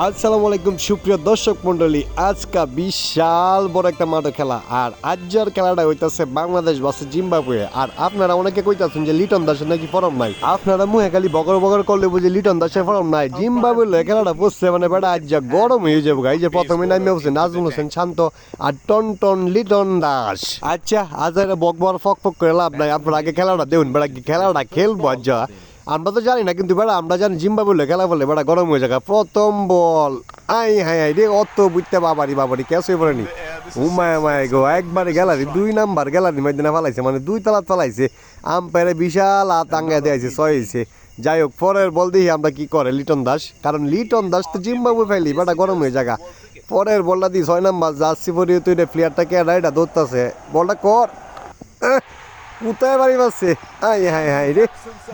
আসসালামু আলাইকুম সুপ্রিয় দর্শক মন্ডলী, আজকে বিশাল বড় একটা মাঠে খেলা। আর আজকের খেলাটা হইতাছে বাংলাদেশ ভার্সেস জিম্বাবুয়ে। আর আপনারা অনেকে কইতাছেন যে লিটন দাসের নাকি ফরম নাই। আপনারা মুহে খালি বগর বগর করলে বুঝি লিটন দাসের ফরম নাই। জিম্বাবুয়ে খেলাটা বুঝছে মানে বেটা আজ গরম হয়ে যাবো। এই যে প্রথমে নামে বসে নাজমুল হোসেন শান্ত আর টন লিটন দাস। আচ্ছা আজ বকবর ফক ফক করে লাভ নাই, আপনারা আগে খেলাটা দেউন, বেটা কি খেলাটা খেলবো আজ। আমরা তো জানি না, কিন্তু বেড়া আমরা জানি জিম্বাবুয়ে খেলা বলে বেড়া গরম হয়ে যাবে। প্রথম বল হাই রে অত বুঝতে বাবারি কেস হয়ে পড়েনি। উমায় গো একবারে গ্যালারি 2 নাম্বার গ্যালারি মধ্যে ফালাইছে, মানে 2 তালাত ফালাইছে। আম্পায়ারে বিশাল আতাঙ্গা দিয়েছে, 6 হয়েছে। যাই হোক পরের বল দেখি আমরা কি করে লিটন দাস, কারণ লিটন দাস তো জিম্বাবুয়ে ফাইলি বেটা গরম হয়ে জায়গা। পরের বলটা দিই 6 নাম্বার জার্সি পরিয়ে তুই প্লেয়ারটাকে এটা ধরতেছে, বলটা কর। কোথায় বাড়ি পাচ্ছে হাই রে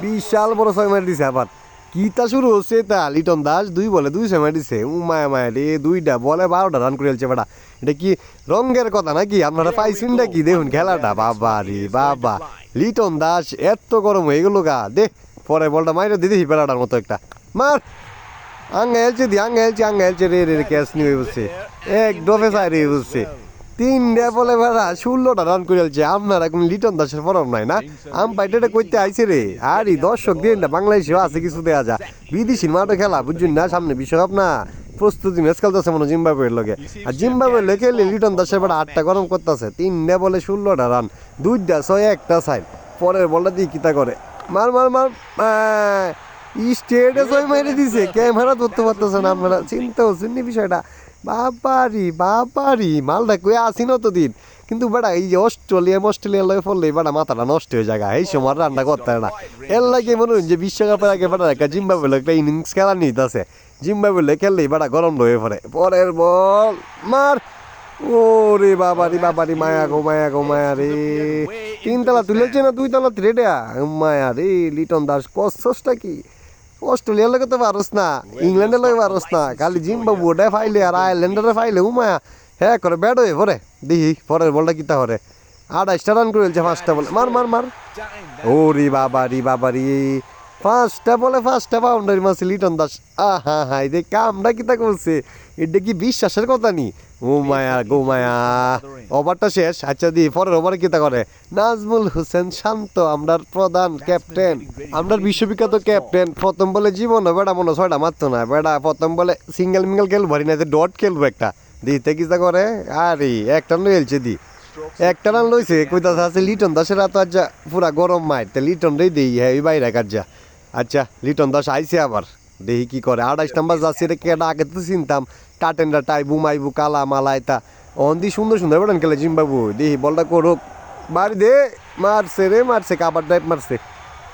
বিশাল বড় 6 মারি দিছে। আবার কিতা শুরু হচ্ছে তা লিটন দাস 2 বলে 2 6 মারি দিছে। মায়া রে 2টা বলে 12টা রান করে ফেলছে বেটা। এটা কি রঙের কথা নাকি? আপনারা পাইছেন নাকি? দেখুন খেলাটা বাবা রে বাবা, লিটন দাস এত গরম হয়ে গেল গা। দে পরে বলটা মাইরে দিদি বেড়াটার মতো একটা মার। আঙ্গা হেলছে রে ক্যাচ নিয়ে বসছে, এক ডফে সাইড হয়ে বসছে। 3টা বলে বেড়া 16টা রান করে ফেলছে। আপনার এখন লিটন দাসের ফরম নাই না? আম্পায়ারটা কইতে আইছে রে। আরে দর্শক দিয়ে না, বাংলাদেশেও আছে কিছু দেওয়া যা। বিদেশির মাঠে খেলা বুঝছেন না, সামনে বিশ্বকাপ না, প্রস্তুতি ম্যাচ খেলতেছে মনে জিম্বাবুয়ের লগে। আর জিম্বাবুয়ের লেগে লিটন দাসের বেড়া 8টা গরম করতেছে। 3টা বলে 16টা রান, 2টা 6 একটা সাইড। পরের বলটা দিয়ে কিতা করে মার স্টেটে 6 মাইরে দিছে। ক্যামেরা ধরতে পারতেছে না, আপনারা চিন্তা হচ্ছেন বিষয়টা। বাবারি মালটা কয়ে আসি নতদিন, কিন্তু বেড়া এই যে অস্ট্রেলিয়ার লগে ফললে বেড়া মাথাটা নষ্ট হয়ে যায়। এই সময় রান্না করতে না, এর লাগে মনে হয় যে বিশ্বকাপের আগে বেড়া একটা জিম্বাবুয়ে একটা ইনিংস খেলা নিতেছে। জিম্বাবুয়ে খেললেই বেড়া গরম হয়ে পড়ে। পরের বল মার। ওরে বাবারি মায়া গো মায়া রে। 3 তালা তুলেছে না 2 তালা রেডা মায়া রে। লিটন দাস কষ্টটা কি? অস্ট্রেলিয়ার লগে তো পারস না, ইংল্যান্ডের লগে পারস না, খালি জিম্বাবুয়ে ফাইলে আর আয়ারল্যান্ডের ফাইলে উমায়া হ্যাঁ করে ব্যাট হয়ে পরে। দেখি পরের বলটা কিতা করে। 28টা রান করে ফেলছে 5টা বলে। মার। ওরে বাবারি 5টা বলে 5টা বাউন্ডারি মারছে লিটন দাস। হাই রে কামটা কিতা করছে, এটা কি বিশ্বাসের কথা নি? ও মায়া গো মায়া। ওভারটা শেষ। আচ্ছা দি পরের ওভারে কিতা করে নাজমুল হোসেন শান্ত, আমরার প্রধান ক্যাপ্টেন, আমরার বিশ্ববিখ্যাত ক্যাপ্টেন। প্রথম বলে জীবন বেটা মনে 6টা মারতো না বেটা। প্রথম বলে সিঙ্গেল খেলবো না, ডট খেলবো একটা। দিতে কিতা করে আরে একটা রান লইছে দি, একটা রান লইছে। কইতাছে আছে লিটন দাসের তো আজ পুরা গরম মাইর, তা লিটন রে দিই হ্যাঁ ওই বাইরে কাজা। আচ্ছা লিটন দাস আইছে আবার, দেখি কি করে। 28 নাম্বার যাচ্ছে রে কেডা, আগে তো চিনতাম টাটেন্ডা টাই বুমাইবু কালা মালা এটা অন্দি সুন্দর বেটান খেলে জিম্বাবুয়ে। দেখি বলটা করুক বাড়ি দে। মারছে কাবার ড্রাইভ মারছে,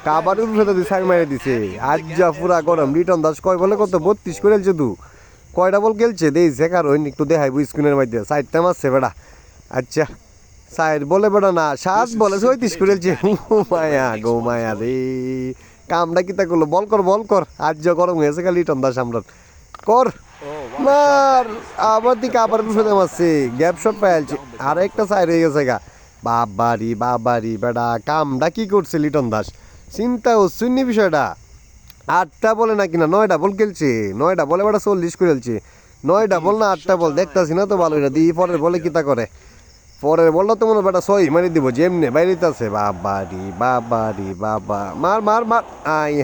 কাবার উঠে সাইড মারে দিছে। আজ যা পুরা গরম। লিটন দাস কয় বলে কত 32 করে খেলছে। কয়টা বল খেলছে দেই শেখার হইন একটু দেখাইবো স্ক্রিনের মধ্যে। 4টা মারছে বেটা। আচ্ছা 4 বলে বেটা না 7 বলে 36 করে খেলছে। মায়া গো মায়া রে কামটা কিতা করলো। বল কর আজ যা গরম হয়েছে খালি লিটন দাস আমরা কর মার। আবার দিকে আবার বুঝতে মারছে, গ্যাপ শট পাইছে। আর একটা সাইড হয়ে গেছে গা। বাবারি বেটা কামটা কি করছে লিটন দাস, চিন্তা হচ্ছে বিষয়টা। 8টা বলে না কিনা 9টা বল খেলছে। 9টা বলে বেটা 40 করে খেলছে। 9টা বল না 8টা বল দেখতাছি না তো ভালো না। দিয়ে পরের বলে কিতা করে, পরের বলটা তো মনে বেটা 6 মারি দিব যেমনে বাইরেতে আছে। বাবারি বাবা মার হাই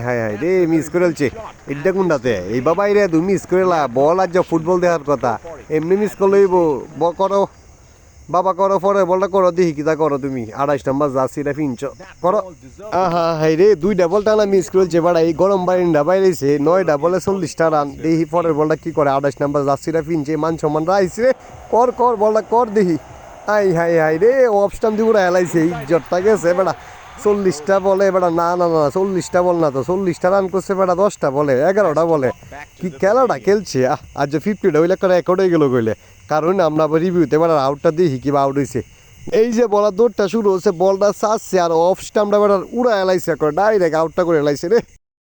রে মিস করেলছে। এটা কোনটাতে এই বাবাই রে তুমি মিস করেলা বল। আজ যা ফুটবল দেখার কথা এমনি মিস করলেইব করো বাবা করো। পরের বলটা করো দেখি কিতা করো তুমি। 28 নাম্বার জার্সিটা ফিনছো করো। হাই রে 2টা বল টানা মিস করেছে বেড়া। এই গরম বাইরেছে। 9টা বলে 40টা রান। দেখি পরের বলটা কি করে। 28 নাম্বার জার্সিটা ফিনছে, মান সম্মান রাইছে। কর বলটা কর দেখি। হাই রে অফ স্টাম্প দিয়ে পুরো হেলাইছে, ইজ্জতটা গেছে বেড়া। 40টা বলে বেড়া না 40টা বল না তো 40টা রান করছে বেড়া। 10টা বলে 11টা বলে কি খেলাটা খেলছে। আজ 50টা ওইলে একটা রেকর্ড হয়ে গেল কইলে, কারণ আমরা আবার রিভিউতে বেড়া আউটটা দেখি কিবা আউট হয়েছে। এই যে বলার দৌড়টা শুরু হচ্ছে, বলটা চাচ্ছে আর অফ স্টাম্পটা বেড়া উড়া হেলাইছে, ডাইরেক্ট আউটটা করে হেলাইছে রে।